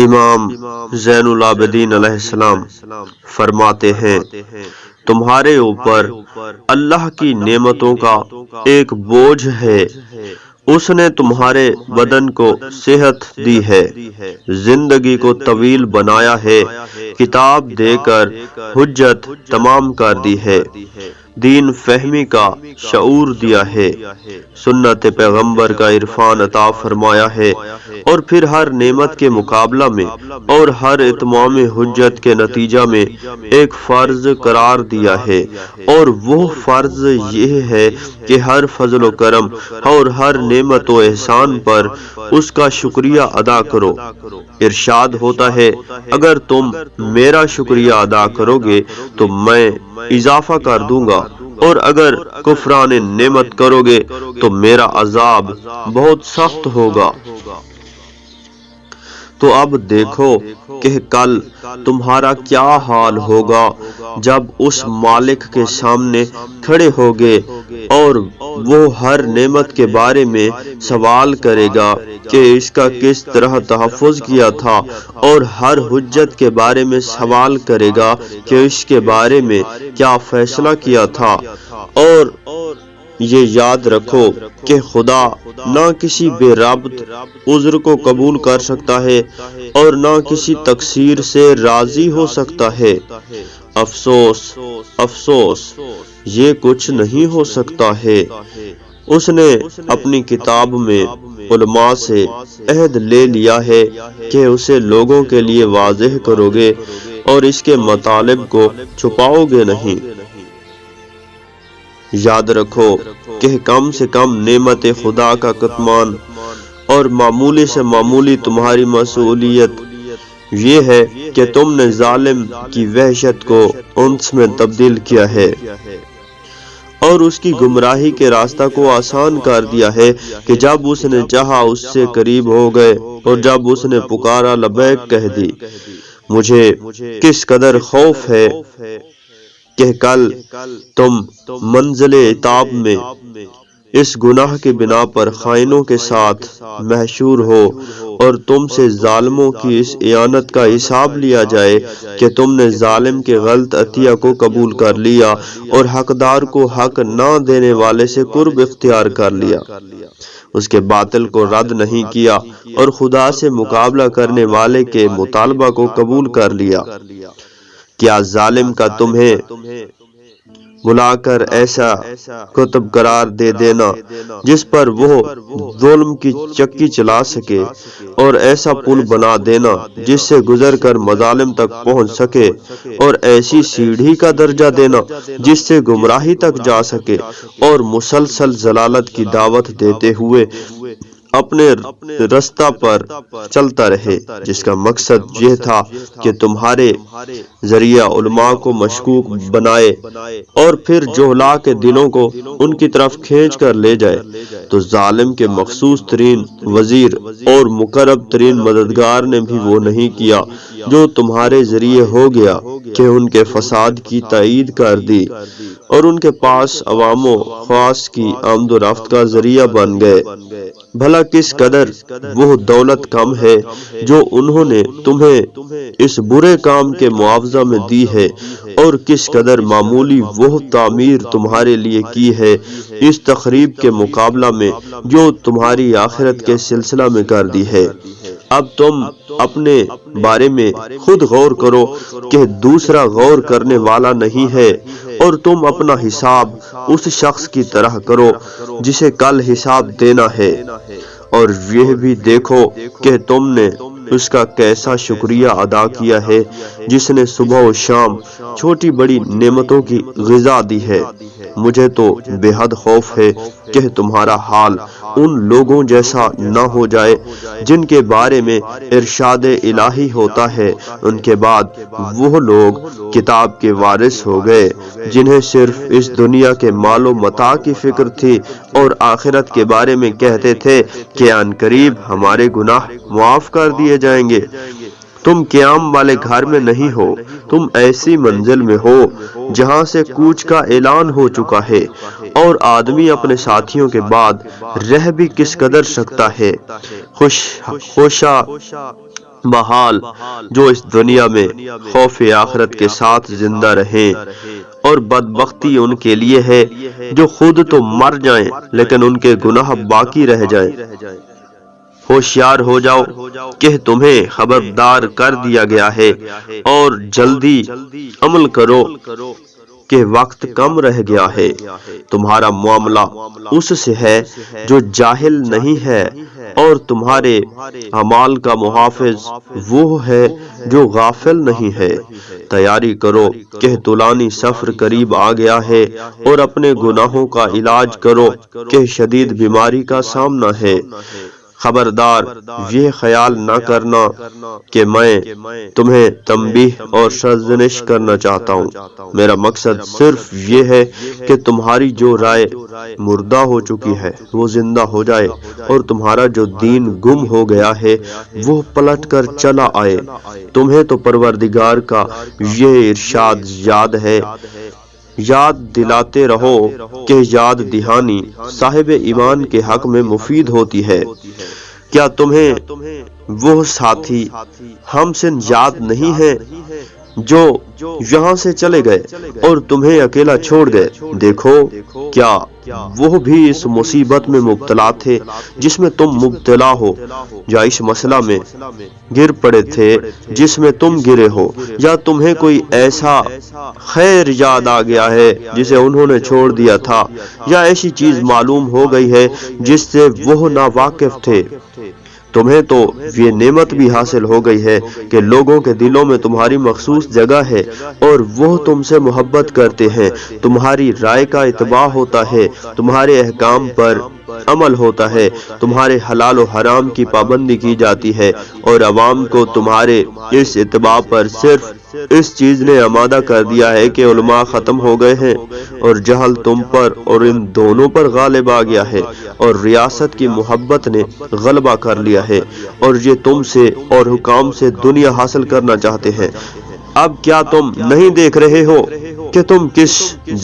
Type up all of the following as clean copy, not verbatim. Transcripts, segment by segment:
امام زین العابدین علیہ السلام فرماتے ہیں، تمہارے اوپر اللہ کی نعمتوں کا ایک بوجھ ہے، اس نے تمہارے بدن کو صحت دی ہے، زندگی کو طویل بنایا ہے، کتاب دے کر حجت تمام کر دی ہے، دین فہمی کا شعور دیا ہے، سنت پیغمبر کا عرفان عطا فرمایا ہے، اور پھر ہر نعمت کے مقابلہ میں اور ہر اتمام حجت کے نتیجہ میں ایک فرض قرار دیا ہے، اور وہ فرض یہ ہے کہ ہر فضل و کرم اور ہر نعمت و احسان پر اس کا شکریہ ادا کرو۔ ارشاد ہوتا ہے، اگر تم میرا شکریہ ادا کرو گے تو میں اضافہ کر دوں گا، اور اگر کفران نعمت کرو گے تو میرا عذاب بہت سخت ہوگا۔ تو اب دیکھو کہ کل تمہارا کیا حال ہوگا جب اس مالک کے سامنے کھڑے ہوگے اور وہ ہر نعمت کے بارے میں سوال کرے گا کہ اس کا کس طرح تحفظ کیا تھا، اور ہر حجت کے بارے میں سوال کرے گا کہ اس کے بارے میں کیا فیصلہ کیا تھا۔ اور یہ یاد رکھو کہ خدا نہ کسی بے ربط عذر کو قبول کر سکتا ہے اور نہ کسی تقصیر سے راضی ہو سکتا ہے۔ افسوس افسوس، یہ کچھ نہیں ہو سکتا ہے۔ اس نے اپنی کتاب میں علماء سے عہد لے لیا ہے کہ اسے لوگوں کے لیے واضح کرو گے اور اس کے مطالب کو چھپاؤ گے نہیں۔ یاد رکھو کہ کم سے کم نعمت خدا کا کتمان اور معمولی سے معمولی تمہاری مسئولیت یہ ہے کہ تم نے ظالم کی وحشت کو انس میں تبدیل کیا ہے اور اس کی گمراہی کے راستہ کو آسان کر دیا ہے کہ جب اس نے چاہا اس سے قریب ہو گئے، اور جب اس نے پکارا لبیک کہہ دی۔ مجھے کس قدر خوف ہے کہ کل تم منزل عتاب میں اس گناہ کی بنا پر خائنوں کے ساتھ محشور ہو، اور تم سے ظالموں کی اس اعانت کا حساب لیا جائے کہ تم نے ظالم کے غلط عطیہ کو قبول کر لیا اور حقدار کو حق نہ دینے والے سے قرب اختیار کر لیا، اس کے باطل کو رد نہیں کیا اور خدا سے مقابلہ کرنے والے کے مطالبہ کو قبول کر لیا۔ کیا ظالم کا تمہیں بلا کر ایسا کتب قرار دے دینا جس پر وہ ظلم کی چکی چلا سکے، اور ایسا پل بنا دینا جس سے گزر کر مظالم تک پہنچ سکے، اور ایسی سیڑھی کا درجہ دینا جس سے گمراہی تک جا سکے، اور مسلسل ضلالت کی دعوت دیتے ہوئے اپنے رستہ پر چلتا رہے، جس کا مقصد یہ تھا کہ تمہارے ذریعہ علماء کو مشکوک بنائے اور پھر جہلا کے دلوں کو ان کی طرف کھینچ کر لے جائے۔ تو ظالم کے مخصوص ترین وزیر اور مقرب ترین مددگار نے بھی وہ نہیں کیا جو تمہارے ذریعے ہو گیا کہ ان کے فساد کی تائید کر دی اور ان کے پاس عوام و خواص کی آمد و رفت کا ذریعہ بن گئے۔ بھلا کس قدر وہ دولت کم ہے جو انہوں نے تمہیں اس برے کام کے معاوضہ میں دی ہے، اور کس قدر معمولی وہ تعمیر تمہارے لیے کی ہے اس تخریب کے مقابلہ میں جو تمہاری آخرت کے سلسلہ میں کر دی ہے۔ اب تم اپنے بارے میں خود غور کرو کہ دوسرا غور کرنے والا نہیں ہے، اور تم اپنا حساب اس شخص کی طرح کرو جسے کل حساب دینا ہے، اور یہ بھی دیکھو کہ تم نے اس کا کیسا شکریہ ادا کیا ہے جس نے صبح و شام چھوٹی بڑی نعمتوں کی غذا دی ہے۔ مجھے تو بے حد خوف ہے کہ تمہارا حال ان لوگوں جیسا نہ ہو جائے جن کے بارے میں ارشاد الہی ہوتا ہے، ان کے بعد وہ لوگ کتاب کے وارث ہو گئے جنہیں صرف اس دنیا کے مال و متاع کی فکر تھی، اور آخرت کے بارے میں کہتے تھے کہ ان قریب ہمارے گناہ معاف کر دیے جائیں گے۔ تم قیام والے گھر میں نہیں ہو، تم ایسی منزل میں ہو جہاں سے کوچ کا اعلان ہو چکا ہے، اور آدمی اپنے ساتھیوں کے بعد رہ بھی کس قدر سکتا ہے۔ بحال جو اس دنیا میں خوف آخرت کے ساتھ زندہ رہیں، اور بدبختی ان کے لیے ہے جو خود تو مر جائیں لیکن ان کے گناہ باقی رہ جائیں۔ ہوشیار ہو جاؤ کہ تمہیں خبردار کر دیا گیا ہے، اور جلدی عمل کرو کہ وقت کم رہ گیا ہے۔ تمہارا معاملہ اس سے ہے جو جاہل نہیں ہے، اور تمہارے اعمال کا محافظ وہ ہے جو غافل نہیں ہے۔ تیاری کرو کہ طولانی سفر قریب آ گیا ہے، اور اپنے گناہوں کا علاج کرو کہ شدید بیماری کا سامنا ہے۔ خبردار یہ خیال نہ کرنا کہ میں تمہیں تنبیہ اور سرزنش کرنا چاہتا ہوں۔ میرا مقصد صرف یہ ہے کہ تمہاری جو رائے مردہ ہو چکی ہے وہ زندہ ہو جائے، اور تمہارا جو دین گم ہو گیا ہے وہ پلٹ کر چلا آئے۔ تمہیں تو پروردگار کا یہ ارشاد یاد ہے، یاد دلاتے رہو کہ یاد دہانی صاحب ایمان کے حق میں مفید ہوتی ہے۔ کیا تمہیں وہ ساتھی ہمسن یاد نہیں ہے جو یہاں سے چلے گئے اور تمہیں اکیلا چھوڑ گئے؟ دیکھو کیا وہ بھی اس مصیبت میں مبتلا تھے جس میں تم مبتلا ہو، یا اس مسئلہ میں گر پڑے تھے جس میں تم گرے ہو، یا تمہیں کوئی ایسا خیر یاد آ گیا ہے جسے انہوں نے چھوڑ دیا تھا، یا ایسی چیز معلوم ہو گئی ہے جس سے وہ ناواقف تھے۔ تمہیں تو یہ نعمت بھی حاصل ہو گئی ہے کہ لوگوں کے دلوں میں تمہاری مخصوص جگہ ہے، اور وہ تم سے محبت کرتے ہیں، تمہاری رائے کا اتباع ہوتا ہے، تمہارے احکام پر عمل ہوتا ہے، تمہارے حلال و حرام کی پابندی کی جاتی ہے، اور عوام کو تمہارے اس اتباع پر صرف اس چیز نے آمادہ کر دیا ہے کہ علماء ختم ہو گئے ہیں، اور جہل تم پر اور ان دونوں پر غالب آ گیا ہے، اور ریاست کی محبت نے غلبہ کر لیا ہے، اور یہ تم سے اور حکام سے دنیا حاصل کرنا چاہتے ہیں۔ اب کیا تم نہیں دیکھ رہے ہو کہ تم کس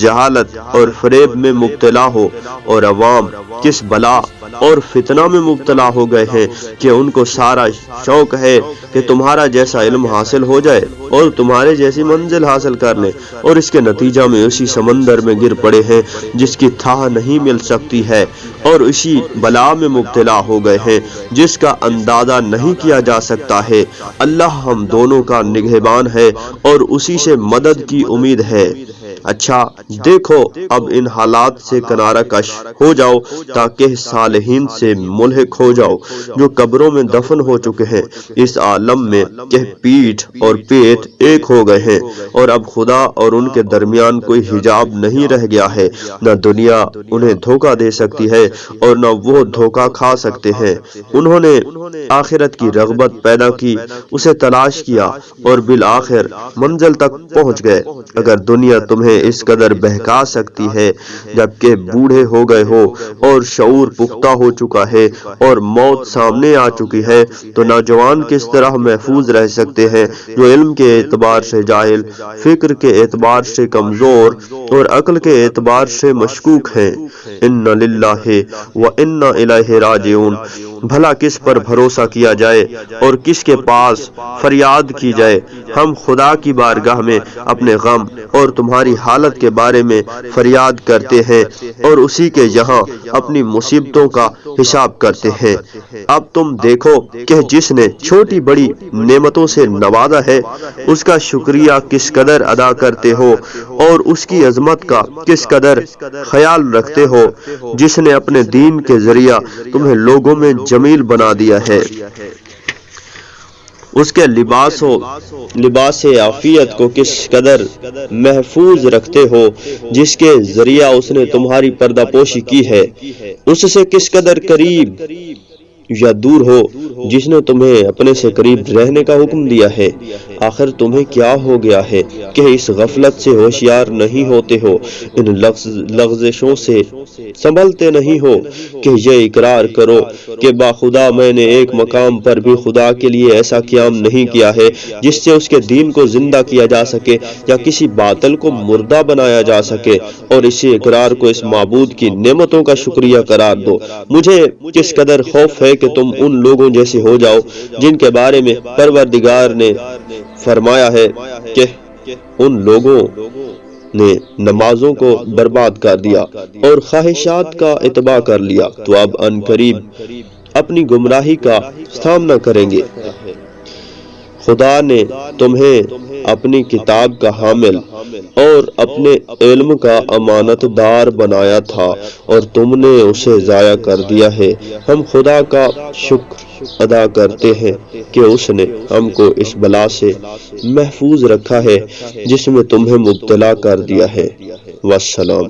جہالت اور فریب میں مبتلا ہو، اور عوام کس بلا اور فتنہ میں مبتلا ہو گئے ہیں کہ ان کو سارا شوق ہے کہ تمہارا جیسا علم حاصل ہو جائے اور تمہارے جیسی منزل حاصل کر لیں، اور اس کے نتیجہ میں اسی سمندر میں گر پڑے ہیں جس کی تھا نہیں مل سکتی ہے، اور اسی بلا میں مبتلا ہو گئے ہیں جس کا اندازہ نہیں کیا جا سکتا ہے۔ اللہ ہم دونوں کا نگہبان ہے اور اسی سے مدد کی امید ہے۔ اچھا دیکھو اب ان حالات سے کنارہ کش ہو جاؤ تاکہ صالحین سے ملحق ہو جاؤ جو قبروں میں دفن ہو چکے ہیں، اس عالم میں کہ پیٹھ اور پیٹ ایک ہو گئے ہیں، اور اب خدا اور ان کے درمیان کوئی حجاب نہیں رہ گیا ہے۔ نہ دنیا انہیں دھوکہ دے سکتی ہے اور نہ وہ دھوکہ کھا سکتے ہیں۔ انہوں نے آخرت کی رغبت پیدا کی، اسے تلاش کیا، اور بالآخر منزل تک پہنچ گئے۔ اگر دنیا تمہیں اس قدر بہکا سکتی ہے جبکہ بوڑھے ہو گئے ہو اور شعور پختہ ہو چکا ہے اور موت سامنے آ چکی ہے، تو نوجوان کس طرح محفوظ رہ سکتے ہیں جو علم کے اعتبار سے جاہل، فکر کے اعتبار سے کمزور اور عقل کے اعتبار سے مشکوک ہیں۔ ان للہ و انا الیہ راجعون۔ بھلا کس پر بھروسہ کیا جائے اور کس کے پاس فریاد کی جائے؟ ہم خدا کی بارگاہ میں اپنے غم اور تمہاری حالت کے بارے میں فریاد کرتے ہیں، اور اسی کے یہاں اپنی مصیبتوں کا حساب کرتے ہیں۔ اب تم دیکھو کہ جس نے چھوٹی بڑی نعمتوں سے نوازا ہے اس کا شکریہ کس قدر ادا کرتے ہو، اور اس کی عظمت کا کس قدر خیال رکھتے ہو، جس نے اپنے دین کے ذریعہ تمہیں لوگوں میں جمیل بنا دیا ہے۔ اس کے لباس عافیت کو کس قدر محفوظ رکھتے ہو، جس کے ذریعہ اس نے تمہاری پردہ پوشی کی ہے۔ اس سے کس قدر قریب یا دور ہو جس نے تمہیں اپنے سے قریب رہنے کا حکم دیا ہے۔ آخر تمہیں کیا ہو گیا ہے کہ اس غفلت سے ہوشیار نہیں ہوتے ہو، ان لغزشوں سے سنبھلتے نہیں ہو کہ یہ اقرار کرو کہ باخدا میں نے ایک مقام پر بھی خدا کے لیے ایسا قیام نہیں کیا ہے جس سے اس کے دین کو زندہ کیا جا سکے یا کسی باطل کو مردہ بنایا جا سکے، اور اسی اقرار کو اس معبود کی نعمتوں کا شکریہ قرار دو۔ مجھے کس قدر خوف ہے کہ تم ان لوگوں جیسے ہو جاؤ جن کے بارے میں پروردگار نے فرمایا ہے کہ ان لوگوں نے نمازوں کو برباد کر دیا اور خواہشات کا اتباع کر لیا تو اب ان قریب اپنی گمراہی کا سامنا کریں گے۔ خدا نے تمہیں اپنی کتاب کا حامل اور اپنے علم کا امانت دار بنایا تھا اور تم نے اسے ضائع کر دیا ہے۔ ہم خدا کا شکر ادا کرتے ہیں کہ اس نے ہم کو اس بلا سے محفوظ رکھا ہے جس میں تمہیں مبتلا کر دیا ہے۔ والسلام۔